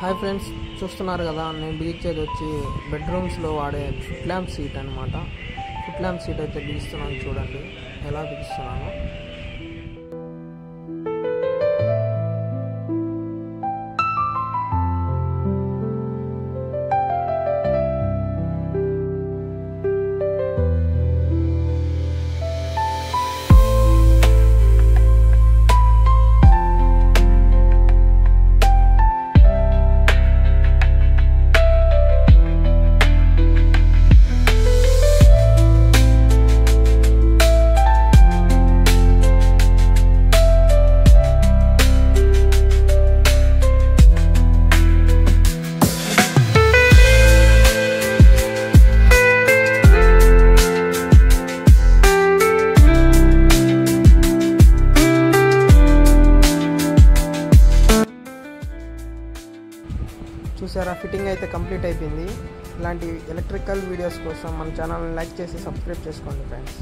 Hi friends, చూస్తున్నారు కదా, నేను బిగించేది వచ్చి బెడ్రూమ్స్లో వాడే ఫుట్ ల్యాంప్ సీట్ అనమాట. ఫుట్ ల్యాంప్ సీట్ అయితే బిగిస్తున్నాను, చూడండి ఎలా బిగిస్తున్నాను. చూసారా, ఫిట్టింగ్ అయితే కంప్లీట్ అయిపోయింది. ఇలాంటి ఎలక్ట్రికల్ వీడియోస్ కోసం మన ఛానల్ని లైక్ చేసి సబ్స్క్రైబ్ చేసుకోండి ఫ్రెండ్స్.